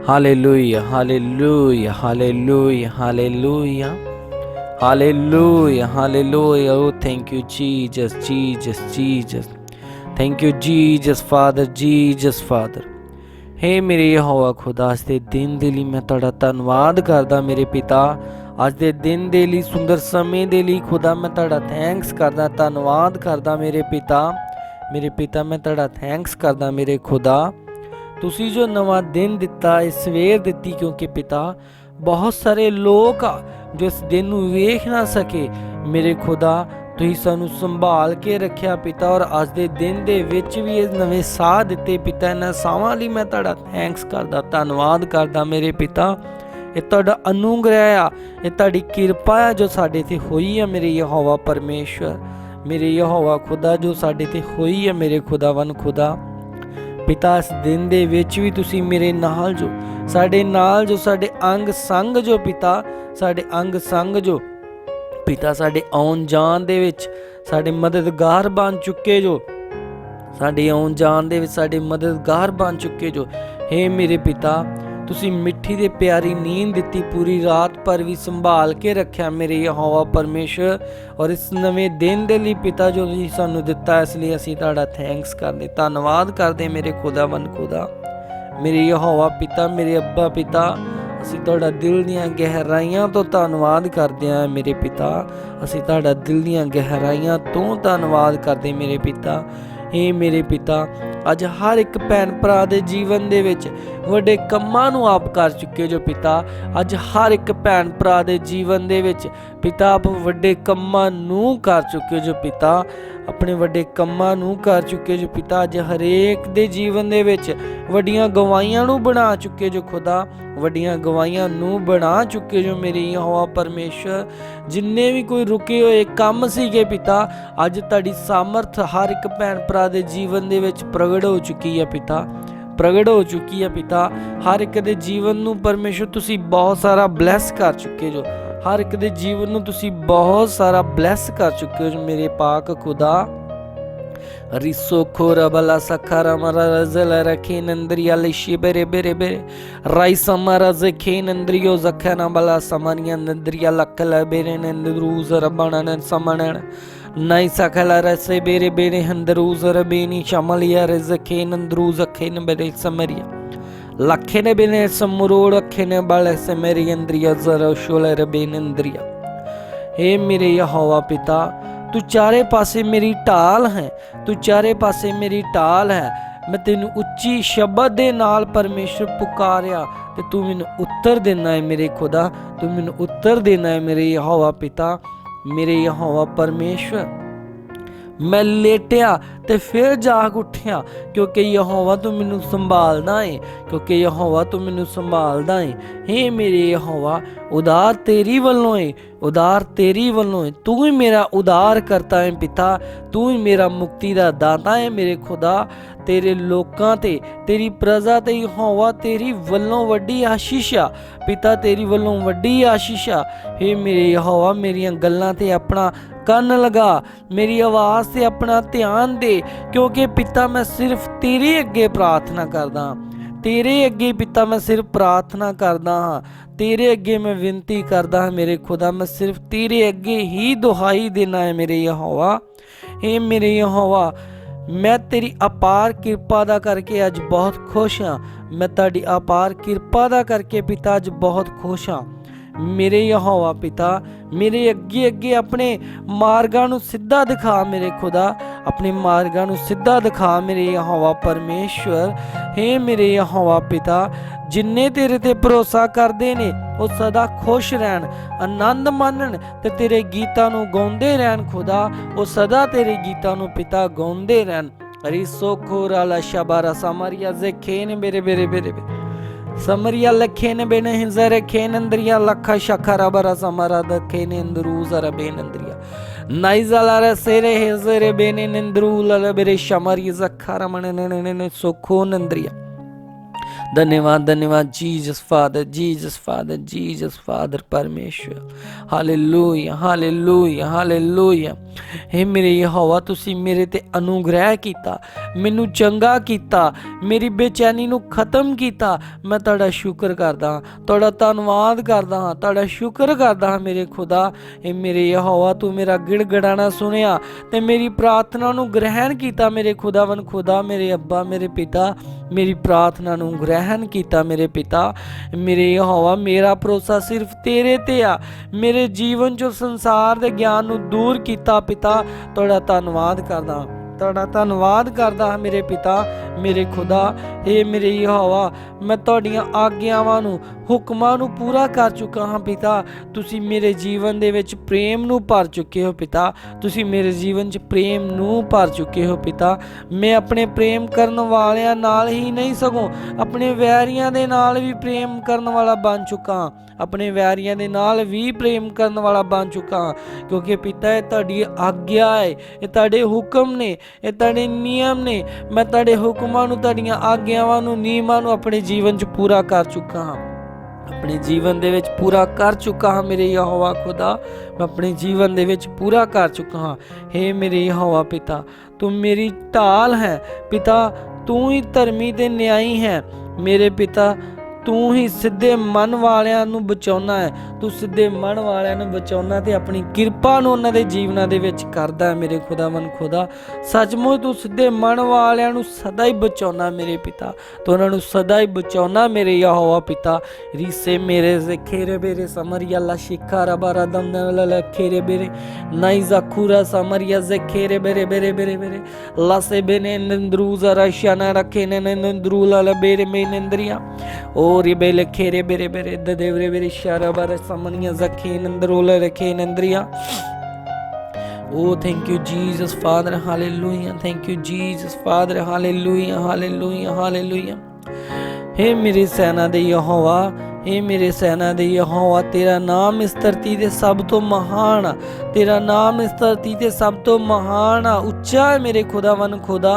Hallelujah, hallelujah, hallelujah, hallelujah, hallelujah, hallelujah. Oh, thank you, Jesus, Jesus, Jesus. Thank you, Jesus, Father, Jesus, Father. हे ਮੇਰੇ ਯਹੋਵਾ ਖੁਦਾ, ਅੱਜ ਦੇ ਦਿਨ ਦੇ ਲਈ ਮੈਂ ਤੁਹਾਡਾ ਧੰਨਵਾਦ ਕਰਦਾ ਮੇਰੇ ਪਿਤਾ। ਅੱਜ ਦੇ ਦਿਨ ਦੇ ਲਈ, ਸੁੰਦਰ ਸਮੇਂ ਦੇ ਲਈ ਖੁਦਾ ਮੈਂ ਤੁਹਾਡਾ ਥੈਂਕਸ ਕਰਦਾ, ਧੰਨਵਾਦ ਕਰਦਾ ਮੇਰੇ ਪਿਤਾ। ਮੇਰੇ ਪਿਤਾ ਮੈਂ ਤੁਹਾਡਾ ਥੈਂਕਸ ਕਰਦਾ ਮੇਰੇ ਖੁਦਾ। ਤੁਸੀਂ ਜੋ ਨਵਾਂ ਦਿਨ ਦਿੱਤਾ, ਇਹ ਸਵੇਰ ਦਿੱਤੀ, ਕਿਉਂਕਿ ਪਿਤਾ ਬਹੁਤ ਸਾਰੇ ਲੋਕ ਜੋ ਇਸ ਦਿਨ ਨੂੰ ਵੇਖ ਨਾ ਸਕੇ ਮੇਰੇ ਖੁਦਾ, ਤੁਸੀਂ ਸਾਨੂੰ ਸੰਭਾਲ ਕੇ ਰੱਖਿਆ ਪਿਤਾ। ਔਰ ਅੱਜ ਦੇ ਦਿਨ ਦੇ ਵਿੱਚ ਵੀ ਇਹ ਨਵੇਂ ਸਾਹ ਦਿੱਤੇ ਪਿਤਾ। ਇਹਨਾਂ ਸਾਹਾਂ ਲਈ ਮੈਂ ਤੁਹਾਡਾ ਥੈਂਕਸ ਕਰਦਾ, ਧੰਨਵਾਦ ਕਰਦਾ ਮੇਰੇ ਪਿਤਾ। ਇਹ ਤੁਹਾਡਾ ਅਨੁਗ੍ਰਹਿ ਆ, ਇਹ ਤੁਹਾਡੀ ਕਿਰਪਾ ਆ ਜੋ ਸਾਡੇ ਤੇ ਹੋਈ ਆ ਮੇਰੇ ਯਹੋਵਾ ਪਰਮੇਸ਼ਵਰ, ਮੇਰੇ ਯਹੋਵਾ ਖੁਦਾ, ਜੋ ਸਾਡੇ ਤੇ ਹੋਈ ਆ ਮੇਰੇ ਖੁਦਾਵੰ ਖੁਦਾ। ਪਿਤਾ ਇਸ ਦਿਨ ਦੇ ਵਿੱਚ ਵੀ ਤੁਸੀਂ ਮੇਰੇ ਨਾਲ ਜੋ, ਸਾਡੇ ਨਾਲ ਜੋ, ਸਾਡੇ ਅੰਗ ਸੰਗ ਜੋ ਪਿਤਾ, ਸਾਡੇ ਅੰਗ ਸੰਗ ਜੋ ਪਿਤਾ, ਸਾਡੇ ਆਉਣ ਜਾਣ ਦੇ ਵਿੱਚ ਸਾਡੇ ਮਦਦਗਾਰ ਬਣ ਚੁੱਕੇ ਜੋ, ਸਾਡੇ ਆਉਣ ਜਾਣ ਦੇ ਵਿੱਚ ਸਾਡੇ ਮਦਦਗਾਰ ਬਣ ਚੁੱਕੇ ਜੋ। ਹੇ ਮੇਰੇ ਪਿਤਾ, ਤੁਸੀਂ ਮਿੱਠੀ ਤੇ ਪਿਆਰੀ ਨੀਂਦ ਦਿੱਤੀ, ਪੂਰੀ ਰਾਤ ਭਰ ਵੀ ਸੰਭਾਲ ਕੇ ਰੱਖਿਆ ਮੇਰੇ ਯਹੋਵਾ ਪਰਮੇਸ਼ਰ। ਔਰ ਇਸ ਨਵੇਂ ਦਿਨ ਦੇ ਲਈ ਪਿਤਾ ਜੋ ਤੁਸੀਂ ਸਾਨੂੰ ਦਿੱਤਾ, ਇਸ ਲਈ ਅਸੀਂ ਤੁਹਾਡਾ ਥੈਂਕਸ ਕਰਦੇ, ਧੰਨਵਾਦ ਕਰਦੇ ਮੇਰੇ ਖੁਦਾਵੰ ਖੁਦਾ। ਮੇਰੇ ਯਹੋਵਾ ਪਿਤਾ, ਮੇਰੇ ਅੱਬਾ ਪਿਤਾ, ਅਸੀਂ ਤੁਹਾਡਾ ਦਿਲ ਦੀਆਂ ਗਹਿਰਾਈਆਂ ਤੋਂ ਧੰਨਵਾਦ ਕਰਦੇ ਹਾਂ ਮੇਰੇ ਪਿਤਾ। ਅਸੀਂ ਤੁਹਾਡਾ ਦਿਲ ਦੀਆਂ ਗਹਿਰਾਈਆਂ ਤੋਂ ਧੰਨਵਾਦ ਕਰਦੇ ਮੇਰੇ ਪਿਤਾ। ਹੇ ਮੇਰੇ ਪਿਤਾ, ਅੱਜ ਹਰ ਇੱਕ ਭੈਣ ਭਰਾ ਦੇ ਜੀਵਨ ਦੇ ਵਿੱਚ ਵੱਡੇ ਕੰਮਾਂ ਨੂੰ ਆਪ ਕਰ ਚੁੱਕੇ ਜੋ ਪਿਤਾ। ਅੱਜ ਹਰ ਇੱਕ ਭੈਣ ਭਰਾ ਦੇ ਜੀਵਨ ਦੇ ਵਿੱਚ ਪਿਤਾ ਆਪ ਵੱਡੇ ਕੰਮਾਂ ਨੂੰ ਕਰ ਚੁੱਕੇ ਜੋ ਪਿਤਾ, ਆਪਣੇ ਵੱਡੇ ਕੰਮਾਂ ਨੂੰ ਕਰ ਚੁੱਕੇ ਜੋ ਪਿਤਾ। ਅੱਜ ਹਰੇਕ ਦੇ ਜੀਵਨ ਦੇ ਵਿੱਚ ਵੱਡੀਆਂ ਗਵਾਹੀਆਂ ਨੂੰ ਬਣਾ ਚੁੱਕੇ ਜੋ ਖੁਦਾ, ਵੱਡੀਆਂ ਗਵਾਹੀਆਂ ਨੂੰ ਬਣਾ ਚੁੱਕੇ ਜੋ ਮੇਰੇ ਯਹੋਵਾ ਪਰਮੇਸ਼ਰ। ਜਿੰਨੇ ਵੀ ਕੋਈ ਰੁਕੇ ਹੋਏ ਕੰਮ ਸੀਗੇ ਪਿਤਾ, ਅੱਜ ਤੁਹਾਡੀ ਸਾਮਰਥ ਹਰ ਇੱਕ ਭੈਣ ਭਰਾ ਦੇ ਜੀਵਨ ਦੇ ਵਿੱਚ ਪ੍ਰਗਟ ਹੋ ਚੁੱਕੀ ਹੈ ਪਿਤਾ, ਪ੍ਰਗਟ ਹੋ ਚੁੱਕੀ ਹੈ ਪਿਤਾ। ਹਰ ਇੱਕ ਦੇ ਜੀਵਨ ਨੂੰ ਪਰਮੇਸ਼ਰ ਤੁਸੀਂ ਬਹੁਤ ਸਾਰਾ ਬਲੈਸ ਕਰ ਚੁੱਕੇ ਜੋ, ਹਰ ਇੱਕ ਦੇ ਜੀਵਨ ਨੂੰ ਤੁਸੀਂ ਬਹੁਤ ਸਾਰਾ ਬਲੈਸ ਕਰ ਚੁੱਕੇ ਹੋ ਜੋ ਮੇਰੇ ਪਾਕ ਖੁਦਾ। ਰਿਸੋ ਖੋਰਾ ਬਲਾ ਸਖਾਰਾ ਮਰਾ ਰਜ਼ਲ ਰਖੇ ਨੰਦਰੀਆ ਲਿਸ਼ੀ ਬਰੇ ਬਰੇ ਬਰੇ ਰਾਈਸ ਮਰਾ ਜ਼ਖੇ ਨੰਦਰੀਓ ਜ਼ਖਨਾ ਬਲਾ ਸਮਨੀਆ ਨੰਦਰੀਆ ਲਕਲ ਬੇਰੇ ਨੰਦਰੂਜ਼ ਰਬਣਨ ਸਮਣਨ ਨਾਈ ਸਖਲਾ ਰਸੇ ਬੇਰੇ ਬੇਰੇ ਹੰਦਰੂਜ਼ ਰਬੇਨੀ ਸ਼ਮਲਿਆ ਰਜ਼ਖੇ ਨੰਦਰੂਜ਼ ਖੇ ਨਬਰੇ ਸਮਰੀਆ ਲੱਖੇ ਨੇ ਬਿਨੇ ਸਮਰੋੜ ਅੱਖੇ ਨੇ ਬਲ ਸੇ ਮੇਰੀ ਇੰਦਰੀਆ ਜ਼ਰਾ ਸ਼ੋਲੇ ਰਬੇਨ ਇੰਦਰੀਆ। हे मेरे यहोवा पिता, तू चारे पासे मेरी ढाल है, तू चारे पासे मेरी ढाल है। मैं तेनू उच्ची शब्द दे नाल परमेश्वर पुकारिया ते तू मैनू उत्तर देना है मेरे खुदा, तू मैनू उत्तर देना है मेरे यहोवा पिता, मेरे यहोवा परमेश्वर। मैं लेटिया ते फिर जाग उठिया, क्योंकि यहोवा तू मैनू संभालदा है, क्योंकि यहोवा तू मैनू संभालदा है। हे मेरे यहोवा, उदार तेरी वल्लों है, उदार तेरी वल्लों है। तू ही मेरा उदार करता है पिता, तू ही मेरा मुक्ति दा दाता है मेरे खुदा। तेरे लोकां ते, तेरी प्रजा ते यहोवा तेरी वल्लों वड्डी आशीष आ पिता, तेरी वल्लों वड्डी आशीष आ। हे मेरे यहोवा, मेरियां गल्लां ते अपना ਕੰਨ ਲਗਾ, ਮੇਰੀ ਆਵਾਜ਼ ਤੇ ਆਪਣਾ ਧਿਆਨ ਦੇ, ਕਿਉਂਕਿ ਪਿਤਾ ਮੈਂ ਸਿਰਫ ਤੇਰੇ ਅੱਗੇ ਪ੍ਰਾਰਥਨਾ ਕਰਦਾ ਹਾਂ, ਤੇਰੇ ਅੱਗੇ ਪਿਤਾ ਮੈਂ ਸਿਰਫ ਪ੍ਰਾਰਥਨਾ ਕਰਦਾ ਹਾਂ, ਤੇਰੇ ਅੱਗੇ ਮੈਂ ਵਿਨਤੀ ਕਰਦਾ ਹਾਂ ਮੇਰੇ ਖੁਦਾ। ਮੈਂ ਸਿਰਫ ਤੇਰੇ ਅੱਗੇ ਹੀ ਦੁਹਾਈ ਦੇਣਾ ਹੈ ਮੇਰੇ ਯਹੋਵਾ। ਇਹ ਮੇਰੇ ਯਹੋਵਾ, ਮੈਂ ਤੇਰੀ ਅਪਾਰ ਕਿਰਪਾ ਦਾ ਕਰਕੇ ਅੱਜ ਬਹੁਤ ਖੁਸ਼ ਹਾਂ। ਮੈਂ ਤੁਹਾਡੀ ਅਪਾਰ ਕਿਰਪਾ ਦਾ ਕਰਕੇ ਪਿਤਾ ਅੱਜ ਬਹੁਤ ਖੁਸ਼ ਹਾਂ ਮੇਰੇ ਯਹੋਵਾ ਪਿਤਾ। ਮੇਰੇ ਅੱਗੇ ਅੱਗੇ ਆਪਣੇ ਮਾਰਗਾਂ ਨੂੰ ਸਿੱਧਾ ਦਿਖਾ ਮੇਰੇ ਖੁਦਾ, ਆਪਣੇ ਮਾਰਗਾਂ ਨੂੰ ਸਿੱਧਾ ਦਿਖਾ ਮੇਰੇ ਯਹੋਵਾ ਪਰਮੇਸ਼ਵਰ। ਹੇ ਮੇਰੇ ਯਹੋਵਾ ਪਿਤਾ, ਜਿੰਨੇ ਤੇਰੇ ਤੇ ਭਰੋਸਾ ਕਰਦੇ ਨੇ ਉਹ ਸਦਾ ਖੁਸ਼ ਰਹਿਣ, ਆਨੰਦ ਮਾਣਨ ਤੇ ਤੇਰੇ ਗੀਤਾਂ ਨੂੰ ਗਾਉਂਦੇ ਰਹਿਣ ਖੁਦਾ। ਉਹ ਸਦਾ ਤੇਰੇ ਗੀਤਾਂ ਨੂੰ ਪਿਤਾ ਗਾਉਂਦੇ ਰਹਿਣ। ਰਿਸੋ ਖੋਰਾਲਾ ਸ਼ਬਾਰਾ ਸਮਰੀਆ ਜ਼ਖੇਨ ਬੇਰੇ ਬੇਰੇ ਬੇਰੇ समरिया लखेन बेन हिजर खेन अंदरिया लखा शखरा बरा समरा दखेन इंदरू जरा बेन अंदरिया नाइजला रसेरे हिजर बेन इंदरू लबरे शमरी जखरा मन ने सोखो नंदरिया धन्यवाद धन्यवाद जीसस फादर जीसस फादर परमेश्वर। Hallelujah hallelujah hallelujah. हे मेरे यहोवा तुसी मेरे ते अनुग्रह कीता, मैनू चंगा कीता, मेरी बेचैनी नू खत्म कीता। मैं तुहाडा शुक्र करदा हां, तुहाडा धन्नवाद करदा हां, तुहाडा शुक्र करदा हां मेरे खुदा। हे मेरे यहोवा तू मेरा गिड़गिड़ाना सुनिया ते मेरी प्रार्थना नू ग्रहण कीता मेरे खुदावन खुदा। मेरे अब्बा मेरे पिता मेरी प्रार्थना नू ग्रहण कीता मेरे पिता। मेरे यहोवा मेरा भरोसा सिर्फ तेरे ते आ, मेरे जीवन चो संसार दे ज्ञान नू दूर कीता पिता। तुहाडा धन्नवाद करदा, तुहाडा धन्नवाद करदा मेरे पिता मेरे खुदा। हे मेरे यहोवा मैं तुहाडीआं आग्यावां नू हुक्मां नू पूरा कर चुका हाँ पिता। तुसी मेरे जीवन दे विच प्रेम नू भर चुके हो पिता, तुसी मेरे जीवन च प्रेम नू भर चुके हो पिता। मैं अपने प्रेम करन वालियां नाल ही नहीं सगों अपने वैरियां दे नाल भी प्रेम करन वाला बन चुका हाँ, अपने वैरियां दे नाल भी प्रेम करन वाला बन चुका हाँ। क्योंकि पिता ये तुहाडी आग्या है, ये तुहाडे हुक्म ने, ये तुहाडे नियम ने। मैं तुहाडे हुक्मां नू तुहाडीआं आग्यावां नू नियमां नू अपने जीवन च पूरा कर चुका हाँ, अपने जीवन दे विच पूरा कर चुका हाँ मेरे यहोवा खुदा। मैं अपने जीवन दे विच पूरा कर चुका हाँ। हे मेरे यहोवा पिता तू मेरी ढाल है पिता, तू ही धर्मी ते न्यायी है मेरे पिता। तू ही सिद्धे मन वालियां नू बचाउना है, तू सिद्धे मन वालियां नू बचाउना ते अपनी किरपा नू उन्हां दे जीवनां दे विच करदा है मेरे खुदावन खुदा। सचमुच तू सिद्धे मन वालियां नू सदा ही बचाउना मेरे पिता, तू उन्हां नू सदा ही बचाउना मेरे यहोवा पिता। रीसे मेरे से खेरे बेरे समरिया ला शिखारा बारा दम ला खेरे बेरे नाई जाखूरा समरिया से खेरे बेरे बेरे बेरे बेरे लासे बेने नंद्रूजा रशाना रखे ने नंद्रूला ला बेरे में नंद्रिया ओ रिबेले खेरे बेरे बेरे ददेवरे बेरे शारा बारा समनिया जखे नंदरोला रखे नंद्रिया। Oh, thank you, Jesus, Father, hallelujah. Thank you, Jesus, Father, hallelujah, hallelujah, hallelujah. हे मेरे सेना दे यहोवा, हे मेरे सेना दे यहोवा, तेरा नाम इस धरती ते सब तो महान, तेरा नाम इस धरती ते सब तो महान उच्चा है मेरे खुदावन खुदा।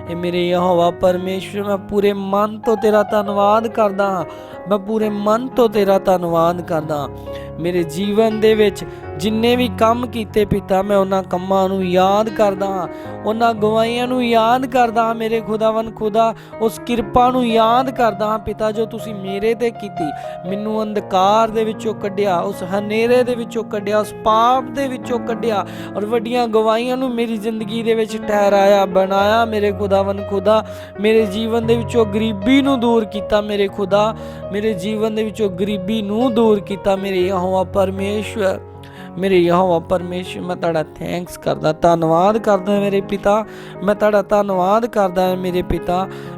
हे मेरे यहोवा परमेश्वर मैं पूरे मन तो तेरा धन्नवाद करदा हां, मैं पूरे मन तो तेरा धन्नवाद करदा हां। मेरे जीवन दे विच जिन्ने भी काम कीते पिता मैं उन्हां कम्मां नूं याद करदा हां, उन्हां गवाहियां नूं याद करदा हां मेरे खुदावन खुदा। उस किरपा नूं याद करदा हां पिता जो तुसीं मेरे ते कीती, मैनूं अंधकार दे विचों कढिया, उस हनेरे दे विचों कढिया, उस पाप दे विचों कढिया और वड्डियां गवाहियां नूं मेरी जिंदगी दे विच ठहराया बनाया मेरे खुदावन खुदा। मेरे जीवन दे विचों गरीबी नूं दूर कीता मेरे खुदा, मेरे जीवन दे विचों गरीबी नूं दूर कीता मेरे यहोवा परमेश्वर। मेरे यहोवा परमेश्वर मैं तुहाडा थैंक्स करदा, धन्नवाद करदा मेरे पिता, मैं तुहाडा धन्नवाद करदा मेरे पिता।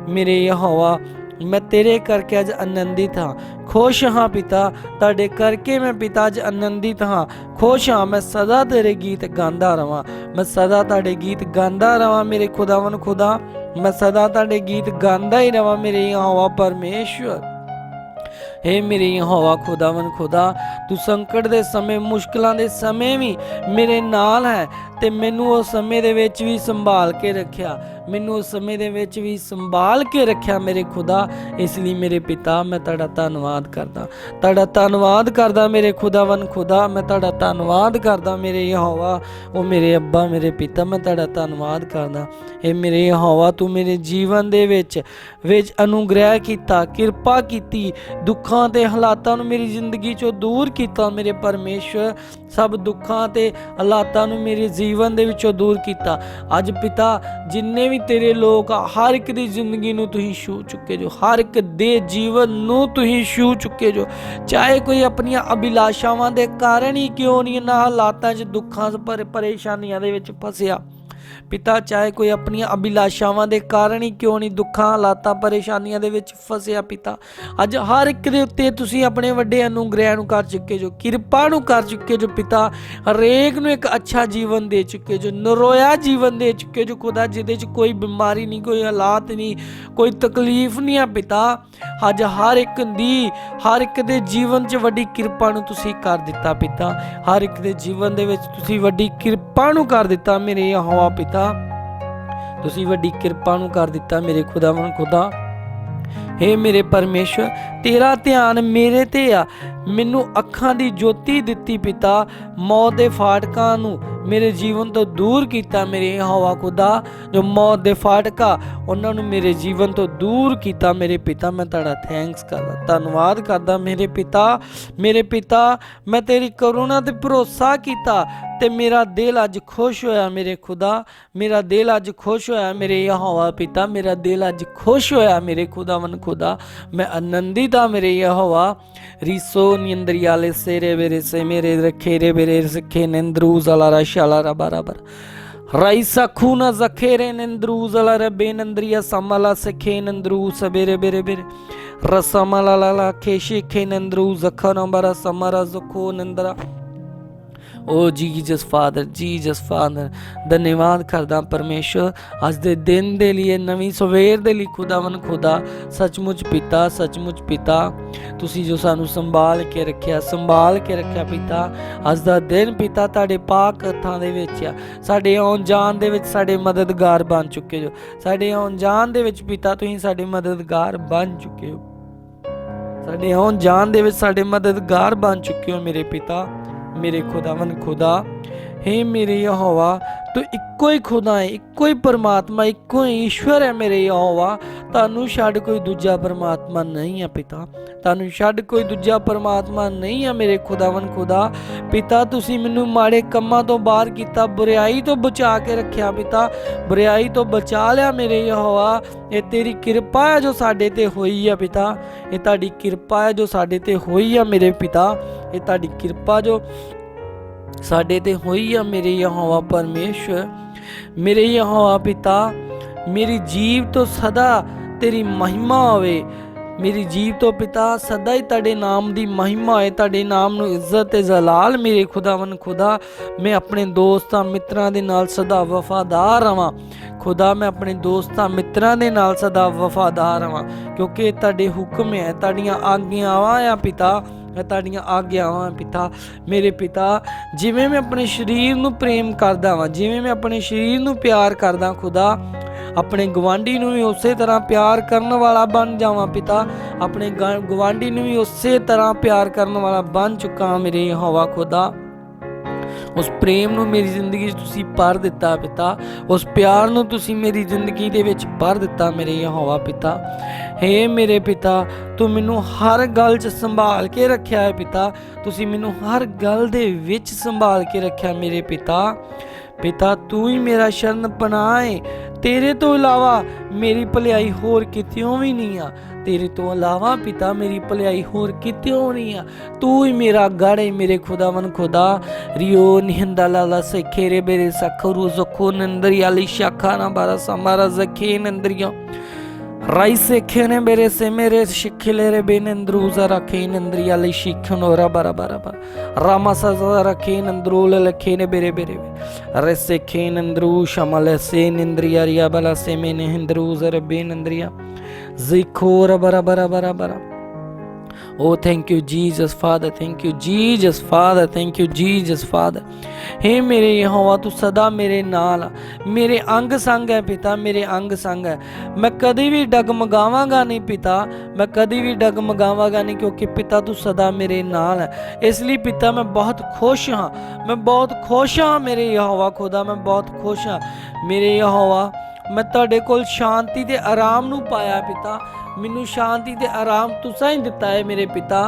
मेरे यहोवा मैं तेरे करके अज आनंदित हाँ, खुश हाँ पिता, तुहाडे करके मैं पिता अज आनंदित हाँ, खुश हाँ। मैं सदा तेरे गीत गांदा रवां, मैं सदा तुहाडे गीत गांदा रवां मेरे खुदावन खुदा, मैं सदा तुहाडे गीत गांदा ही रवां मेरे यहोवा परमेश्वर। हे मेरे यहोवा खुदावन खुदा तू संकट दे समय मुश्किलों दे समय भी मेरे नाल है ते मैनू उस समय दे विच भी संभाल के रखिया, मैनू उस समय दे विच भी संभाल के रखिया मेरे खुदा। इसलिए मेरे पिता मैं तुहाडा धन्नवाद करदा, तुहाडा धन्नवाद करदा मेरे खुदावन खुदा, मैं तुहाडा धन्नवाद करदा मेरे यहोवा। ओ मेरे अब्बा मेरे पिता मैं तुहाडा धन्नवाद करदा। हे मेरे यहोवा तू मेरे जीवन दे विच अनुग्रह कीता, किरपा कीती, दुखां ते हालातां नूं मेरी जिंदगी चों दूर कीता मेरे परमेश्वर। सब दुखां ते हालातां नूं मेरे जीवन दे विचों दूर कीता। अज पिता जिन्ने भी तेरे लोग हर एक दी जिंदगी नूं तुसीं छू चुके जो, हर एक दे जीवन नूं तुसीं छू चुके जो, चाहे कोई अपनियां अभिलाषावां दे कारण ही क्यों नहीं ना हालातां च दुखां परेशानियां दे विच फसिया पिता, चाहे कोई अपनी अभिलाषावां दे कारण ही क्यों नहीं दुखां हालातां परेशानियां दे विच फसिया पिता। अज हर एक दे उत्ते तुसीं अपने वड्डे अनुग्रह नूं कर चुके जो, किरपा नूं कर चुके जो पिता। हरेक नूं एक अच्छा जीवन दे चुके जो, नरोया जीवन दे चुके जो खुदा, जिहदे च कोई बीमारी नहीं, कोई हालात नहीं, कोई तकलीफ नहीं है पिता। अज हर एक दी हर एक दे जीवन च वड्डी किरपा नूं तुसीं कर दिता पिता, हर एक दे जीवन दे विच तुसीं वड्डी किरपा नूं कर दिता मेरे यहोवा पिता, तुसीं वड्डी किरपा नूं कर दिता मेरे खुदावन खुदा। हे मेरे परमेश्वर, तेरा ध्यान मेरे ते आ। ਮੈਨੂੰ ਅੱਖਾਂ ਦੀ ਜੋਤੀ ਦਿੱਤੀ ਪਿਤਾ। ਮੌਤ ਦੇ ਫਾਟਕਾਂ ਨੂੰ ਮੇਰੇ ਜੀਵਨ ਤੋਂ ਦੂਰ ਕੀਤਾ ਮੇਰੇ ਯਹੋਵਾ ਖੁਦਾ। ਜੋ ਮੌਤ ਦੇ ਫਾਟਕਾ ਉਹਨਾਂ ਨੂੰ ਮੇਰੇ ਜੀਵਨ ਤੋਂ ਦੂਰ ਕੀਤਾ ਮੇਰੇ ਪਿਤਾ। ਮੈਂ ਤੁਹਾਡਾ ਥੈਂਕਸ ਕਰਦਾ, ਧੰਨਵਾਦ ਕਰਦਾ ਮੇਰੇ ਪਿਤਾ। ਮੇਰੇ ਪਿਤਾ, ਮੈਂ ਤੇਰੀ ਕਰੁਣਾ ਤੇ ਭਰੋਸਾ ਕੀਤਾ ਤੇ ਮੇਰਾ ਦਿਲ ਅੱਜ ਖੁਸ਼ ਹੋਇਆ ਮੇਰੇ ਖੁਦਾ। ਮੇਰਾ ਦਿਲ ਅੱਜ ਖੁਸ਼ ਹੋਇਆ ਮੇਰੇ ਯਹੋਵਾ ਪਿਤਾ। ਮੇਰਾ ਦਿਲ ਅੱਜ ਖੁਸ਼ ਹੋਇਆ ਮੇਰੇ ਖੁਦਾਵੰਦ ਖੁਦਾ। ਮੈਂ ਆਨੰदित ਹਾਂ ਮੇਰੇ ਯਹੋਵਾ। रीसो नियंद्रियाले सेरे बेरे से मेरे रखेरे बेरे सखे नंद्रूज अलारा शालारा बराबर राइसा खूना जखेरे नंद्रूज अलारा बेनंद्रिया समला सखे नंद्रू सबेरे बेरे बेरे रसमला ला खेशे खे नंद्रू जखना बरा समरा जखो नंदरा। ओ जीजस फादर, जीजस फादर, धन्यवाद करदा परमेश्वर अज दे दिन दे लिए, नवीं सवेर दे लिए खुदावन खुदा। सचमुच पिता, सचमुच पिता, तुसी जो सानू संभाल के रखिया पिता। अज दा दिन पिता तुहाडे पाक हत्थां दे विच आ। साडे आउण जाण दे विच साडे मददगार बन चुके जो। साडे आउण जाण दे विच पिता तुसीं साडे मददगार बन चुके हो। साडे आउण जाण दे विच साडे मददगार बन चुके हो मेरे पिता, मेरे खुदावन खुदा। हे मेरे यहोवा, तू इक्को ही खुदा है, इक्को ही परमात्मा, इक्को ही ईश्वर है मेरे यहोवा। तानू छड्ड कोई दूजा परमात्मा नहीं है पिता। तानू छड्ड कोई दूजा परमात्मा नहीं है मेरे खुदावन खुदा। पिता, तुसी मैनू माड़े कम्मां तो बाहर कीता, बुराई तो बचा के रखिया पिता। बुराई तो बचा लिया मेरे यहोवा। ये तेरी किरपा है जो साडे ते होई है पिता। ये तुहाडी किरपा है जो साडे ते होई है मेरे पिता। ये तुहाडी किरपा जो साडे ते होई है मेरे यहोवा परमेश्वर। मेरे यहोवा पिता, मेरी जीव तो सदा तेरी महिमा होवे। मेरी जीव तो पिता सदा ही तुहाडे नाम दी महिमा है, तुहाडे नाम नूं इज्जत ते जलाल मेरे खुदावन खुदा। मैं अपने दोस्तां मित्रां दे नाल सदा वफादार रहां खुदा। मैं अपने दोस्तां मित्रां दे नाल सदा वफादार रहां, क्योंकि तुहाडे हुक्म है, तुहाडीआं आग्यावां आ पिता। तुहाडीआं आग्यावां पिता। मेरे पिता, जिवें मैं अपने शरीर नूं प्रेम करदा वां, जिवें मैं अपने शरीर नूं प्यार करदा खुदा, अपने गवांढी नूं भी उसे तरह प्यार करने वाला बन जावां पिता। अपने गवांढी नूं भी उसे तरह प्यार करने वाला बन चुका मेरे यहोवा खुदा। उस प्रेम नूं मेरी जिंदगी तुसी भर दिता पिता। उस प्यार नूं तुसी मेरी जिंदगी दे विच भर दिता मेरे यहोवा पिता। हे मेरे पिता, तू मैनू हर गल च संभाल के रखिया है पिता। तुसी मैनू हर गल दे विच संभाल के रखिया मेरे पिता। पिता, तू ही मेरा शरण पनाह है। तेरे तो इलावा मेरी भलाई होर कित्यों भी नहीं आ। तेरे तो अलावा पिता मेरी भलाई होर कित्यों नहीं आ। तू ही मेरा गढ़ है मेरे खुदावन खुदा। रियो निहंदा लाला से खेरे बेरे सखरू जखो नंदरिया ली शाखा ना बारा समारा जखे नंदरिया राई से खेने बेरे से मेरे शिखले रे बेनंद्रूजा रखे नंदरिया ली शिखनोरा बारा बारा बारा रामा सजा रखे नंद्रूल लखे ने बेरे बेरे अरे से खे नंद्रू शमल से नंदरिया रिया बला से मैंने हिंद्रूजा रे बेनंदरिया जिखोर बारा बारा बारा बारा। Oh, thank you, Jesus, Father. Thank you, Jesus, Father. Thank you, Jesus, Father. हे मेरे यहोवा, तू सदा मेरे नाल मेरे अंग संग है पिता। मेरे अंग संग है। मैं कभी भी डगमगावांगा नहीं पिता। मैं कभी भी डगमगावांगा नहीं, क्योंकि पिता तू सदा मेरे नाल है। इसलिए पिता मैं बहुत खुश हाँ। मैं बहुत खुश हाँ मेरे यहोवा खुदा। मैं बहुत खुश हाँ मेरे यहोवा। मैं तुहाडे कोल शांति ते आराम नूं पाया पिता। मैनू शांति ते आराम तुसां ही दिता है मेरे पिता।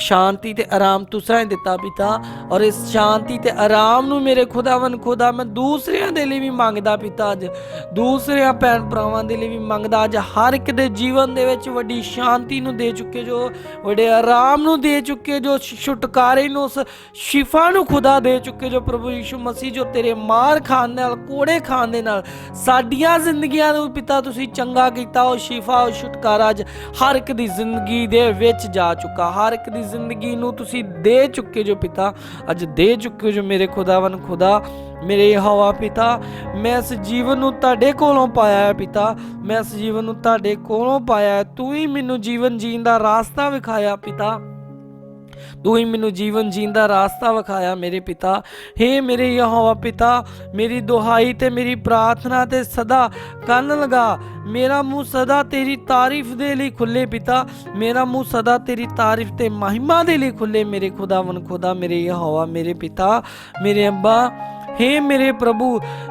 शांति ते आराम तुसां ही दिता पिता। और इस शांति ते आराम नूं मेरे खुदावन खुदा मैं दूसरियां दे लई भी मंगदा पिता। अज दूसरियां भैन भरावां दे लई भी मंगदा। अज हर एक दे जीवन दे विच वड्डी शांति नूं दे चुके जो, वड्डे आराम नूं दे चुके जो, छुटकारे नूं उस शिफा नूं खुदा दे चुके जो। प्रभु यीशु मसीह जो तेरे मार खाण नाल कोड़े खाण दे नाल साडीआं जिंदगियां नूं पिता तुसीं चंगा कीता। ओ शिफा, ओ छुटकारा अज हर एक दी जिंदगी दे विच जा चुका। हर एक दी जिंदगी नूं तुसीं दे चुके जो पिता। अज दे चुके जो मेरे खुदावन खुदा। मेरे यहोवा पिता, मैं इस जीवन नूं तुहाडे कोलों पाया है पिता। मैं इस जीवन नूं तुहाडे कोलों पाया है। तू ही मैनूं जीवन जीण दा रास्ता विखाया पिता। तू ही मैनू जीवन जीन दा रास्ता विखाया मेरे पिता। हे मेरे यहोवा पिता, मेरी दुहाई ते मेरी प्रार्थना ते सदा कन लगा। मेरा मुंह सदा तेरी तारीफ दे लई खुले पिता, मेरा मुंह सदा तेरी तारीफ ते महिमा दे लई खुले मेरे खुदावन खुदा, मेरे यहोवा मेरे पिता मेरे अब्बा। हे मेरे प्रभु,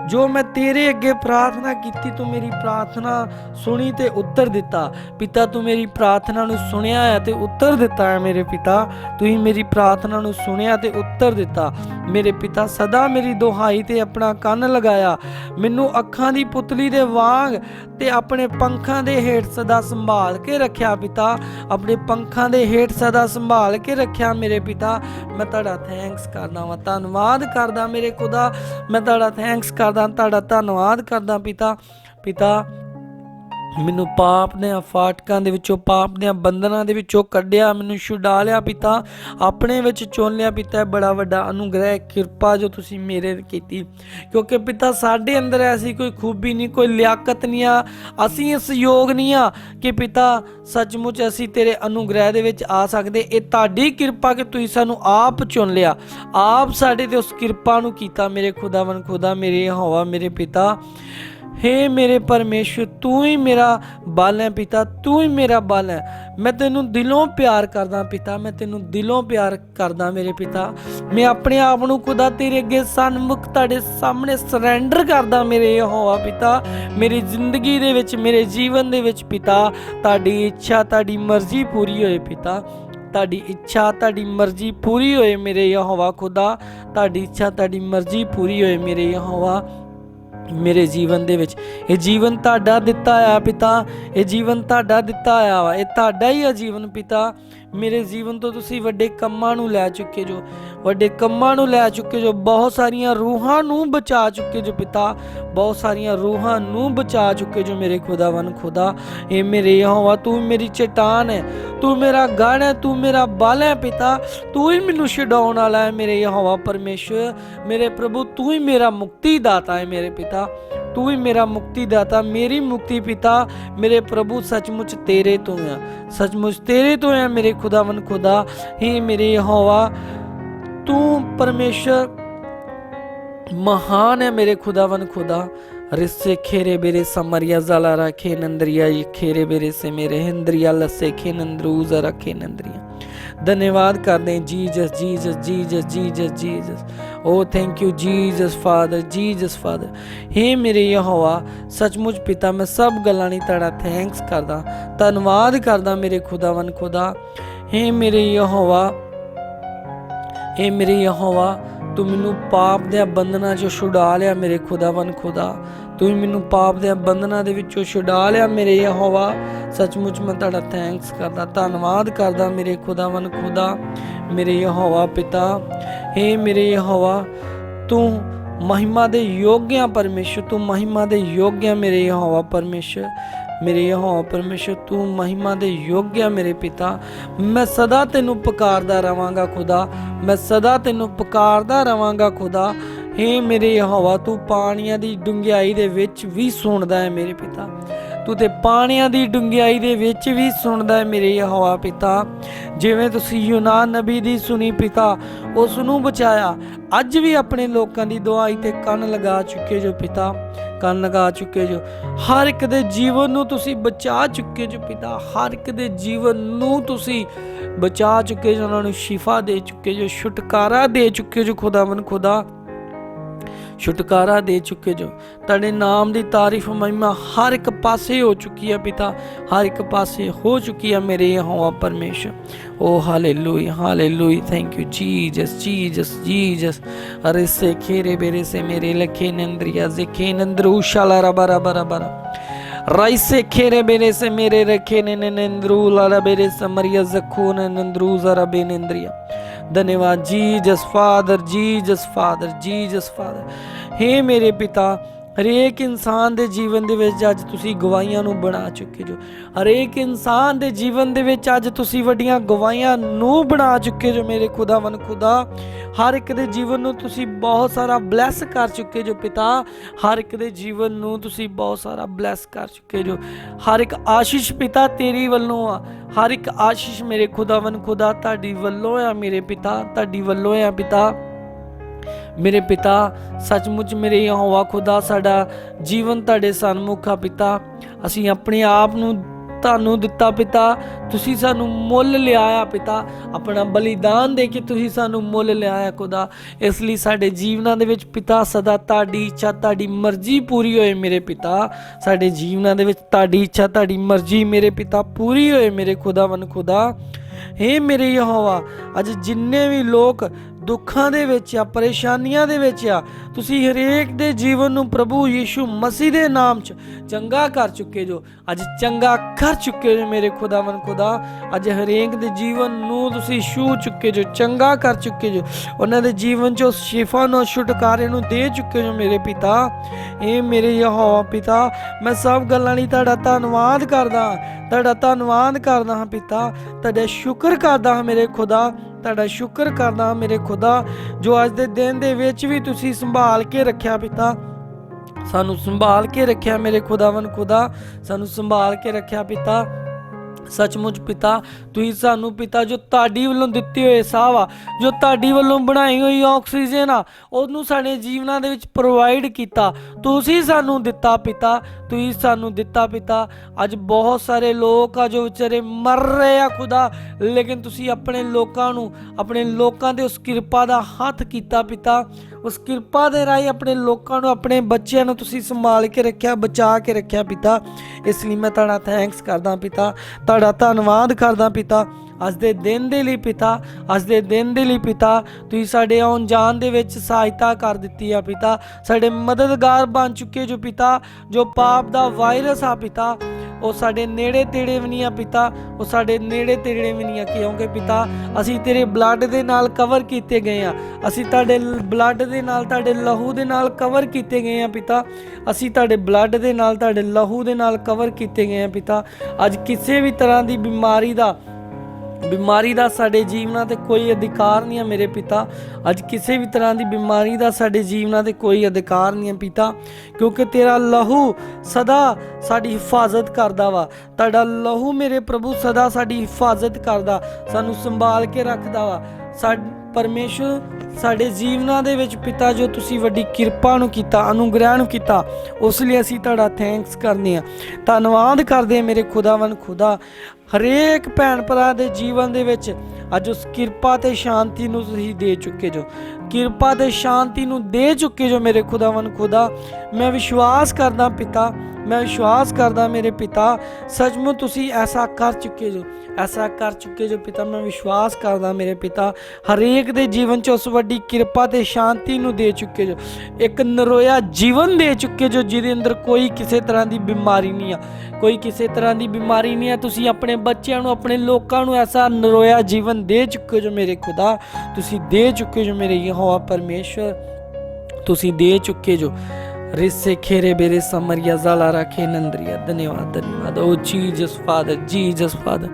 जो मैं तेरे अगे प्रार्थना की, तू मेरी प्रार्थना सुनी ते उत्तर दिता। पिता तू मेरी प्रार्थना नूं सुनिया है ते उत्तर दिता है मेरे पिता। तू ही मेरी प्रार्थना नूं सुनिया ते उत्तर दिता मेरे पिता। सदा मेरी दुहाई ते अपना कन लगाया। मैनू अखां दी पुतली दे वांग ते अपने पंखां दे हेठ सदा संभाल के रखिया पिता। अपने पंखां दे हेठ सदा संभाल के रखिया मेरे पिता। मैं तुहाडा थैंक्स करदा वां, धन्नवाद करदा मेरे खुदा। मैं तुहाडा थैंक्स करदा, तुहाडा धन्नवाद करदा पिता। पिता मैनू पाप दे फाटकां दे विचों, पाप दे बंधनां दे विचों कढिया, मैनू छुड़ा लिया पिता, अपने विच चुन लिया पिता। बड़ा वड्डा अनुग्रह किरपा जो तुसी मेरे कीती, क्योंकि पिता साडे अंदर ऐसी कोई खूबी नहीं, कोई लियाकत नहीं आ, असीं इस योग नहीं आ कि पिता सचमुच असीं तेरे अनुग्रह दे विच आ सकदे। ये तुहाडी किरपा कि तुसीं सानू आप चुन लिया, आप साडे ते उस किरपा नू कीता मेरे खुदावन खुदा, मेरे यहोवा मेरे पिता। हे मेरे परमेश्वर, तू ही मेरा बल है पिता, तू ही मेरा बल है। मैं तेनू दिलों प्यार करदा पिता, मैं तेनू दिलों प्यार करदा मेरे पिता। मैं अपने आप नू खुदा तेरे अगे सन्मुख तुहाडे सामने सरैंडर करदा मेरे यहोवा पिता। मेरी जिंदगी दे विच, मेरे जीवन दे विच पिता, तुहाडी इच्छा तुहाडी मर्जी पूरी होए पिता। तुहाडी इच्छा तुहाडी मर्जी पूरी होए मेरे यहोवा खुदा, तुहाडी इच्छा तुहाडी मर्जी पूरी होए मेरे यहोवा। मेरे जीवन दे विच ये जीवन तुहाडा दिता आ पिता, ये जीवन तुहाडा दिता आ वा, ये तुहाडा ही है जीवन पिता। मेरे जीवन तो तुसी वड्डे कम्मां नूं लै चुके जो, वड्डे कम्मां नूं लै चुके जो, बहुत सारियां रूहां नूं बचा चुके जो पिता, बहुत सारियां रूहां नूं बचा चुके जो मेरे खुदावन खुदा। ये मेरे यहोवा, तू मेरी चट्टान है, तू मेरा गढ़ है, तू मेरा बल है पिता। तू ही मैनू छुड़ाउण वाला है मेरे यहोवा परमेश्वर, मेरे प्रभु। तू ही मेरा मुक्ति दाता है मेरे पिता, तू ही मेरा मुक्ति दाता। मेरी मुक्ति पिता मेरे प्रभु सचमुच तेरे तो है, सचमुच तेरे तो है मेरे खुदावन खुदा। हे मेरे यहोवा, तू परमेश्वर महान है मेरे खुदावन खुदा। रिस्से खेरे बेरे समरिया जला रखे नंदरिया, ये खेरे बेरे से मेरे हिंद्रिया लस्से खे नंदरूज रखे नंदरिया। धन्यवाद कर दें Jesus Jesus Jesus Jesus Jesus. Oh thank you Jesus father, Jesus father. हे मेरे यहोवा, सचमुच पिता मैं सब गल्लां लई तुहाडा थैंक्स करदा, धन्नवाद करदा मेरे खुदावन खुदा। हे मेरे यहोवा, हे मेरे यहोवा, तू मैनू पाप दे बंधनां चों छुड़ा लिया मेरे खुदावन खुदा। तू ही मैनू पाप दे बंधनां दे विचों छुड़ा लिया मेरे यहोवा। सचमुच मैं तुहाडा थैंक्स करदा, धन्नवाद करदा मेरे खुदावन खुदा, मेरे यहोवा पिता। हे मेरे यहोवा, तू महिमा दे योग्य परमेश्वर, तू महिमा दे योग्य मेरे यहोवा परमेश्वर, मेरे यहोवा परमेश्वर। तू महिमा दे योग्य मेरे पिता। मैं सदा तेनू पुकारदा रवांगा खुदा, मैं सदा तेनू पुकारदा रवांगा खुदा। हे मेरे यहोवा, तू पानियां दी डुंगियाई दे विच भी सुनदा है मेरे पिता, तू ते पानियां दी डुंगियाई दे विच भी सुनदा है मेरे यहोवा पिता। जिवें तुसी यूनान नबी दी सुनी पिता, उस नूं बचाया, अज भी अपने लोकां दी दुआई ते कन लगा चुके जो पिता, कन लगा चुके जो। हर एक दे जीवन नूं तुसी बचा चुके जो पिता, हर एक दे जीवन नूं तुसी बचा चुके जो, उन्हां नूं शिफा दे चुके जो, छुटकारा दे चुके जो खुदावन खुदा, छुटकारा दे चुके जो। तेरे नाम की तारीफ महिमा हर एक पासे हो चुकी है पिता, हर एक पासे हो चुकी है मेरे यहोवा परमेश्वर। Oh hallelujah hallelujah, thank you Jesus Jesus Jesus. अरे से खेरे बेरे से मेरे लखे नंद्रिया जिखे नंद्रू शाला रबा रबा रबा राई से खेरे बेरे से मेरे रखे नंद्रू लाला बेरे समरिया जखून नंद्रू जरा बेनेन्द्रिया। धन्यवाद Jesus father, Jesus father, Jesus father. हे मेरे पिता, ਹਰੇਕ ਇਨਸਾਨ ਦੇ ਜੀਵਨ ਦੇ ਵਿੱਚ ਅੱਜ ਤੁਸੀਂ ਗਵਾਹੀਆਂ ਨੂੰ ਬਣਾ ਚੁੱਕੇ ਜੋ। ਹਰੇਕ ਇਨਸਾਨ ਦੇ ਜੀਵਨ ਦੇ ਵਿੱਚ ਅੱਜ ਤੁਸੀਂ ਵੱਡੀਆਂ ਗਵਾਹੀਆਂ ਨੂੰ ਬਣਾ ਚੁੱਕੇ ਜੋ ਮੇਰੇ ਖੁਦਾਵੰਦ ਖੁਦਾ। ਹਰ ਇੱਕ ਦੇ ਜੀਵਨ ਨੂੰ ਤੁਸੀਂ ਬਹੁਤ ਸਾਰਾ ਬਲੈਸ ਕਰ ਚੁੱਕੇ ਜੋ ਪਿਤਾ। ਹਰ ਇੱਕ ਦੇ ਜੀਵਨ ਨੂੰ ਤੁਸੀਂ ਬਹੁਤ ਸਾਰਾ ਬਲੈਸ ਕਰ ਚੁੱਕੇ ਜੋ। ਹਰ ਇੱਕ ਆਸ਼ੀਸ਼ ਪਿਤਾ ਤੇਰੀ ਵੱਲੋਂ ਆ। ਹਰ ਇੱਕ ਆਸ਼ੀਸ਼ ਮੇਰੇ ਖੁਦਾਵੰਦ ਖੁਦਾ ਤੁਹਾਡੀ ਵੱਲੋਂ ਆ ਮੇਰੇ ਪਿਤਾ, ਤੁਹਾਡੀ ਵੱਲੋਂ ਆ ਪਿਤਾ। ਮੇਰੇ ਪਿਤਾ ਸੱਚਮੁੱਚ ਮੇਰੇ ਯਹੋਵਾ ਖੁਦਾ ਸਾਡਾ ਜੀਵਨ ਤੁਹਾਡੇ ਸਨਮੁਖ ਆ ਪਿਤਾ। ਅਸੀਂ ਆਪਣੇ ਆਪ ਨੂੰ ਤੁਹਾਨੂੰ ਦਿੱਤਾ ਪਿਤਾ, ਤੁਸੀਂ ਸਾਨੂੰ ਮੁੱਲ ਲਿਆ ਆ ਪਿਤਾ। ਆਪਣਾ ਬਲੀਦਾਨ ਦੇ ਕੇ ਤੁਸੀਂ ਸਾਨੂੰ ਮੁੱਲ ਲਿਆ ਆ ਖੁਦਾ। ਇਸ ਲਈ ਸਾਡੇ ਜੀਵਨਾਂ ਦੇ ਵਿੱਚ ਪਿਤਾ ਸਦਾ ਤੁਹਾਡੀ ਇੱਛਾ ਤੁਹਾਡੀ ਮਰਜ਼ੀ ਪੂਰੀ ਹੋਏ ਮੇਰੇ ਪਿਤਾ। ਸਾਡੇ ਜੀਵਨਾਂ ਦੇ ਵਿੱਚ ਤੁਹਾਡੀ ਇੱਛਾ ਤੁਹਾਡੀ ਮਰਜ਼ੀ ਮੇਰੇ ਪਿਤਾ ਪੂਰੀ ਹੋਏ ਮੇਰੇ ਖੁਦਾਵੰਦ ਖੁਦਾ। ਹੇ ਮੇਰੇ ਯਹੋਵਾ, ਅੱਜ ਜਿੰਨੇ ਵੀ ਲੋਕ ਦੁੱਖਾਂ ਦੇ ਵਿੱਚ ਆ, ਪਰੇਸ਼ਾਨੀਆਂ ਦੇ ਵਿੱਚ ਆ, ਤੁਸੀਂ ਹਰੇਕ ਦੇ ਜੀਵਨ ਨੂੰ ਪ੍ਰਭੂ ਯੀਸ਼ੂ ਮਸੀਹ ਦੇ ਨਾਮ 'ਚ ਚੰਗਾ ਕਰ ਚੁੱਕੇ ਜੋ। ਅੱਜ ਚੰਗਾ ਕਰ ਚੁੱਕੇ ਜੋ ਮੇਰੇ ਖੁਦਾਵੰਦ ਖੁਦਾ। ਅੱਜ ਹਰੇਕ ਦੇ ਜੀਵਨ ਨੂੰ ਤੁਸੀਂ ਛੂਹ ਚੁੱਕੇ ਜੋ, ਚੰਗਾ ਕਰ ਚੁੱਕੇ ਜੋ। ਉਹਨਾਂ ਦੇ ਜੀਵਨ 'ਚ ਉਸ ਸ਼ਿਫਾ ਨੂੰ, ਛੁਟਕਾਰੇ ਨੂੰ ਦੇ ਚੁੱਕੇ ਜੋ ਮੇਰੇ ਪਿਤਾ। ਇਹ ਮੇਰੇ ਯਹੋਵਾ ਪਿਤਾ, ਮੈਂ ਸਭ ਗੱਲਾਂ ਲਈ ਤੁਹਾਡਾ ਧੰਨਵਾਦ ਕਰਦਾ, ਤੁਹਾਡਾ ਧੰਨਵਾਦ ਕਰਦਾ ਹਾਂ ਪਿਤਾ। ਤੁਹਾਡਾ ਸ਼ੁਕਰ ਕਰਦਾ ਹਾਂ ਮੇਰੇ ਖੁਦਾ, ਤੁਹਾਡਾ ਸ਼ੁਕਰ ਕਰਦਾ ਹਾਂ ਮੇਰੇ ਖੁਦਾ, ਜੋ ਅੱਜ ਦੇ ਦਿਨ ਦੇ ਵਿੱਚ ਵੀ ਤੁਸੀਂ ਸੰਭਾਲ ਕੇ ਰੱਖਿਆ ਪਿਤਾ। ਸਾਨੂੰ ਸੰਭਾਲ ਕੇ ਰੱਖਿਆ ਮੇਰੇ ਖੁਦਾਵੰਦ ਖੁਦਾ, ਸਾਨੂੰ ਸੰਭਾਲ ਕੇ ਰੱਖਿਆ ਪਿਤਾ। ਸੱਚਮੁੱਚ ਪਿਤਾ ਤੁਸੀਂ ਸਾਨੂੰ ਪਿਤਾ ਜੋ ਤੁਹਾਡੀ ਵੱਲੋਂ ਦਿੱਤੇ ਹੋਏ ਸਾਹ ਆ, ਜੋ ਤੁਹਾਡੀ ਵੱਲੋਂ ਬਣਾਈ ਹੋਈ ਆਕਸੀਜਨ ਆ, ਉਹਨੂੰ ਸਾਡੇ ਜੀਵਨਾਂ ਦੇ ਵਿੱਚ ਪ੍ਰੋਵਾਈਡ ਕੀਤਾ। ਤੁਸੀਂ ਸਾਨੂੰ ਦਿੱਤਾ ਪਿਤਾ, ਤੁਸੀਂ ਸਾਨੂੰ ਦਿੱਤਾ ਪਿਤਾ। ਅੱਜ ਬਹੁਤ ਸਾਰੇ ਲੋਕ ਆ ਜੋ ਵਿਚਾਰੇ ਮਰ ਰਹੇ ਆ ਖੁਦਾ, ਲੇਕਿਨ ਤੁਸੀਂ ਆਪਣੇ ਲੋਕਾਂ ਨੂੰ, ਆਪਣੇ ਲੋਕਾਂ ਦੇ ਉਸ ਕਿਰਪਾ ਦਾ ਹੱਥ ਕੀਤਾ ਪਿਤਾ। ਉਸ ਕਿਰਪਾ ਦੇ ਰਾਹੀਂ ਆਪਣੇ ਲੋਕਾਂ ਨੂੰ, ਆਪਣੇ ਬੱਚਿਆਂ ਨੂੰ ਤੁਸੀਂ ਸੰਭਾਲ ਕੇ ਰੱਖਿਆ, ਬਚਾ ਕੇ ਰੱਖਿਆ ਪਿਤਾ। ਇਸ ਲਈ ਮੈਂ ਤੁਹਾਡਾ ਥੈਂਕਸ ਕਰਦਾ ਪਿਤਾ, ਤੁਹਾਡਾ ਧੰਨਵਾਦ ਕਰਦਾ ਪਿਤਾ। ਅੱਜ ਦੇ ਦਿਨ ਦੇ ਲਈ ਪਿਤਾ, ਅੱਜ ਦੇ ਦਿਨ ਦੇ ਲਈ ਪਿਤਾ, ਤੁਸੀਂ ਸਾਡੇ ਆਉਣ ਜਾਣ ਦੇ ਵਿੱਚ ਸਹਾਇਤਾ ਕਰ ਦਿੱਤੀ ਆ ਪਿਤਾ। ਸਾਡੇ ਮਦਦਗਾਰ ਬਣ ਚੁੱਕੇ ਜੋ ਪਿਤਾ। ਜੋ ਪਾਪ ਦਾ ਵਾਇਰਸ ਆ ਪਿਤਾ, ਉਹ ਸਾਡੇ ਨੇੜੇ ਤੇੜੇ ਵੀ ਨਹੀਂ ਆ ਪਿਤਾ, ਉਹ ਸਾਡੇ ਨੇੜੇ ਤੇੜੇ ਵੀ ਨਹੀਂ ਆ, ਕਿਉਂਕਿ ਪਿਤਾ ਅਸੀਂ ਤੇਰੇ ਬਲੱਡ ਦੇ ਨਾਲ ਕਵਰ ਕੀਤੇ ਗਏ ਆ। ਅਸੀਂ ਤੁਹਾਡੇ ਬਲੱਡ ਦੇ ਨਾਲ, ਤੁਹਾਡੇ ਲਹੂ ਦੇ ਨਾਲ ਕਵਰ ਕੀਤੇ ਗਏ ਆ ਪਿਤਾ। ਅਸੀਂ ਤੁਹਾਡੇ ਬਲੱਡ ਦੇ ਨਾਲ, ਤੁਹਾਡੇ ਲਹੂ ਦੇ ਨਾਲ ਕਵਰ ਕੀਤੇ ਗਏ ਆ ਪਿਤਾ। ਅੱਜ ਕਿਸੇ ਵੀ ਤਰ੍ਹਾਂ ਦੀ ਬਿਮਾਰੀ ਦਾ ਸਾਡੇ ਜੀਵਨਾਂ ਤੇ ਕੋਈ ਅਧਿਕਾਰ ਨਹੀਂ ਹੈ ਮੇਰੇ ਪਿਤਾ। ਅੱਜ ਕਿਸੇ ਵੀ ਤਰ੍ਹਾਂ ਦੀ ਬਿਮਾਰੀ ਦਾ ਸਾਡੇ ਜੀਵਨਾਂ ਤੇ ਕੋਈ ਅਧਿਕਾਰ ਨਹੀਂ ਹੈ ਪਿਤਾ, ਕਿਉਂਕਿ ਤੇਰਾ ਲਹੂ ਸਦਾ ਸਾਡੀ ਹਿਫਾਜ਼ਤ ਕਰਦਾ ਵਾ। ਤੁਹਾਡਾ ਲਹੂ ਮੇਰੇ ਪ੍ਰਭੂ ਸਦਾ ਸਾਡੀ ਹਿਫਾਜ਼ਤ ਕਰਦਾ, ਸਾਨੂੰ ਸੰਭਾਲ ਕੇ ਰੱਖਦਾ ਵਾ। ਪਰਮੇਸ਼ਰ ਸਾਡੇ ਜੀਵਨਾਂ ਦੇ ਵਿੱਚ ਪਿਤਾ ਜੋ ਤੁਸੀਂ ਵੱਡੀ ਕਿਰਪਾ ਨੂੰ ਕੀਤਾ, ਅਨੁਗ੍ਰਹਿ ਨੂੰ ਕੀਤਾ, ਉਸ ਲਈ ਅਸੀਂ ਤੁਹਾਡਾ ਥੈਂਕਸ ਕਰਦੇ ਹਾਂ, ਧੰਨਵਾਦ ਕਰਦੇ ਹਾਂ ਮੇਰੇ ਖੁਦਾਵੰਦ ਖੁਦਾ। ਹਰੇਕ ਭੈਣ ਭਰਾ ਦੇ ਜੀਵਨ ਦੇ ਵਿੱਚ ਅੱਜ ਉਸ ਕਿਰਪਾ ਤੇ ਸ਼ਾਂਤੀ ਨੂੰ ਤੁਸੀਂ ਦੇ ਚੁੱਕੇ ਜੋ, ਕਿਰਪਾ ਤੇ ਸ਼ਾਂਤੀ ਨੂੰ ਦੇ ਚੁੱਕੇ ਜੋ ਮੇਰੇ ਖੁਦਾਵੰਦ ਖੁਦਾ। ਮੈਂ ਵਿਸ਼ਵਾਸ ਕਰਦਾ ਪਿਤਾ, ਮੈਂ ਵਿਸ਼ਵਾਸ ਕਰਦਾ ਮੇਰੇ ਪਿਤਾ, ਸੱਚਮੁੱਚ ਤੁਸੀਂ ਐਸਾ ਕਰ ਚੁੱਕੇ ਜੋ, ਐਸਾ ਕਰ ਚੁੱਕੇ ਜੋ ਪਿਤਾ। ਮੈਂ ਵਿਸ਼ਵਾਸ ਕਰਦਾ ਮੇਰੇ ਪਿਤਾ, ਹਰੇਕ ਦੇ ਜੀਵਨ 'ਚ ਉਸ ਵੱਡੀ ਕਿਰਪਾ ਤੇ ਸ਼ਾਂਤੀ ਨੂੰ ਦੇ ਚੁੱਕੇ ਜੋ, ਇੱਕ ਨਰੋਇਆ ਜੀਵਨ ਦੇ ਚੁੱਕੇ ਜੋ, ਜਿਹਦੇ ਅੰਦਰ ਕੋਈ ਕਿਸੇ ਤਰ੍ਹਾਂ ਦੀ ਬਿਮਾਰੀ ਨਹੀਂ ਆ, ਕੋਈ ਕਿਸੇ ਤਰ੍ਹਾਂ ਦੀ ਬਿਮਾਰੀ ਨਹੀਂ ਆ। ਤੁਸੀਂ ਆਪਣੇ ਬੱਚਿਆਂ ਨੂੰ, ਆਪਣੇ ਲੋਕਾਂ ਨੂੰ ਐਸਾ ਨਰੋਇਆ ਜੀਵਨ ਦੇ ਚੁੱਕੇ ਜੋ ਮੇਰੇ ਖੁਦਾ। ਤੁਸੀਂ ਦੇ ਚੁੱਕੇ ਜੋ ਮੇਰੇ ਯਹੋਵਾ ਪਰਮੇਸ਼ਰ, ਤੁਸੀਂ ਦੇ ਚੁੱਕੇ ਜੋ। ਰਿਸੇ ਖੇਰੇ ਬੇਰੇ ਸਮਰਿਆ ਜ਼ਾਲਾ ਰੱਖੇ ਨੰਦਰੀਆ। ਧੰਨਵਾਦ, ਧੰਨਵਾਦ ਓ ਜੀਸਸ ਫਾਦਰ, ਜੀਸਸ ਫਾਦਰ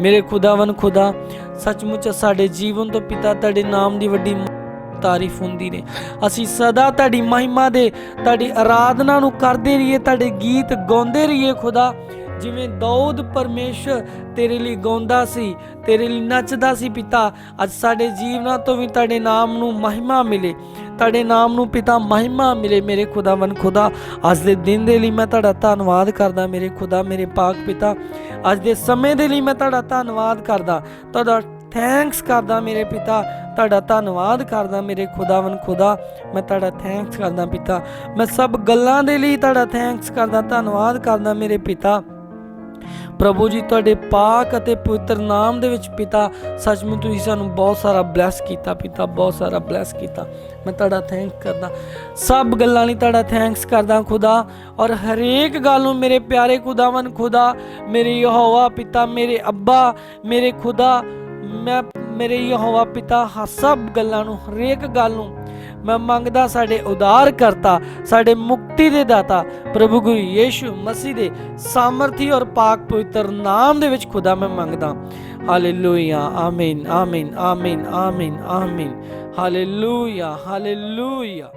ਮੇਰੇ ਖੁਦਾਵੰਦ ਖੁਦਾ। ਸੱਚਮੁੱਚ ਸਾਡੇ ਜੀਵਨ ਤੋਂ ਪਿਤਾ ਤੁਹਾਡੇ ਨਾਮ ਦੀ ਵੱਡੀ ਤਾਰੀਫ ਹੁੰਦੀ ਨੇ। ਅਸੀਂ ਸਦਾ ਤੁਹਾਡੀ ਮਹਿਮਾ ਦੇ, ਤੁਹਾਡੀ ਆਰਾਧਨਾ ਨੂੰ ਕਰਦੇ ਰਹੀਏ, ਤੁਹਾਡੇ ਗੀਤ ਗਾਉਂਦੇ ਰਹੀਏ ਖੁਦਾ। ਜਿਵੇਂ ਦਾਊਦ ਪਰਮੇਸ਼ਰ ਤੇਰੇ ਲਈ ਗਾਉਂਦਾ ਸੀ, ਤੇਰੇ ਲਈ ਨੱਚਦਾ ਸੀ ਪਿਤਾ, ਅੱਜ ਸਾਡੇ ਜੀਵਨਾਂ ਤੋਂ ਵੀ ਤੁਹਾਡੇ ਨਾਮ ਨੂੰ ਮਹਿਮਾ ਮਿਲੇ, ਤੁਹਾਡੇ ਨਾਮ ਨੂੰ ਪਿਤਾ ਮਹਿਮਾ ਮਿਲੇ ਮੇਰੇ ਖੁਦਾਵੰਦ ਖੁਦਾ। ਅੱਜ ਦੇ ਦਿਨ ਦੇ ਲਈ ਮੈਂ ਤੁਹਾਡਾ ਧੰਨਵਾਦ ਕਰਦਾ ਮੇਰੇ ਖੁਦਾ, ਮੇਰੇ ਪਾਕ ਪਿਤਾ। ਅੱਜ ਦੇ ਸਮੇਂ ਦੇ ਲਈ ਮੈਂ ਤੁਹਾਡਾ ਧੰਨਵਾਦ ਕਰਦਾ, ਤੁਹਾਡਾ ਥੈਂਕਸ ਕਰਦਾ ਮੇਰੇ ਪਿਤਾ, ਤੁਹਾਡਾ ਧੰਨਵਾਦ ਕਰਦਾ ਮੇਰੇ ਖੁਦਾਵੰਦ ਖੁਦਾ। ਮੈਂ ਤੁਹਾਡਾ ਥੈਂਕਸ ਕਰਦਾ ਪਿਤਾ, ਮੈਂ ਸਭ ਗੱਲਾਂ ਦੇ ਲਈ ਤੁਹਾਡਾ ਥੈਂਕਸ ਕਰਦਾ, ਧੰਨਵਾਦ ਕਰਦਾ ਮੇਰੇ ਪਿਤਾ। ਪ੍ਰਭੂ ਜੀ ਤੁਹਾਡੇ ਪਾਕ ਅਤੇ ਪਵਿੱਤਰ ਨਾਮ ਦੇ ਵਿੱਚ ਪਿਤਾ, ਸੱਚਮੁੱਚ ਤੁਸੀਂ ਸਾਨੂੰ ਬਹੁਤ ਸਾਰਾ ਬਲੈਸ ਕੀਤਾ ਪਿਤਾ, ਬਹੁਤ ਸਾਰਾ ਬਲੈਸ ਕੀਤਾ। ਮੈਂ ਤੁਹਾਡਾ ਥੈਂਕ ਕਰਦਾ, ਸਭ ਗੱਲਾਂ ਲਈ ਤੁਹਾਡਾ ਥੈਂਕਸ ਕਰਦਾ ਖੁਦਾ। ਔਰ ਹਰੇਕ ਗੱਲ ਨੂੰ ਮੇਰੇ ਪਿਆਰੇ ਖੁਦਾਵੰਦ ਖੁਦਾ, ਮੇਰੇ ਯਹੋਵਾ ਪਿਤਾ, ਮੇਰੇ ਅੱਬਾ, ਮੇਰੇ ਖੁਦਾ, ਮੈਂ ਮੇਰੇ ਯਹੋਵਾ ਪਿਤਾ ਸਭ ਗੱਲਾਂ ਨੂੰ, ਹਰੇਕ ਗੱਲ ਨੂੰ ਮੈਂ ਮੰਗਦਾ ਸਾਡੇ ਉਦਾਰ ਕਰਤਾ, ਸਾਡੇ ਮੁਕਤੀ ਦੇ ਦਾਤਾ ਪ੍ਰਭੂ ਗੁਰੂ ਯੀਸ਼ੂ ਮਸੀਹ ਦੇ ਸਾਮਰਥੀ ਔਰ ਪਾਕ ਪਵਿੱਤਰ ਨਾਮ ਦੇ ਵਿੱਚ ਖੁਦਾ ਮੈਂ ਮੰਗਦਾ। ਹਾਲੇਲੂਇਆ, ਆਮੀਨ, ਆਮੀਨ, ਆਮੀਨ, ਆਮੀਨ, ਆਮੀਨ, ਹਾਲੇਲੂਇਆ, ਹਾਲੇਲੂਇਆ।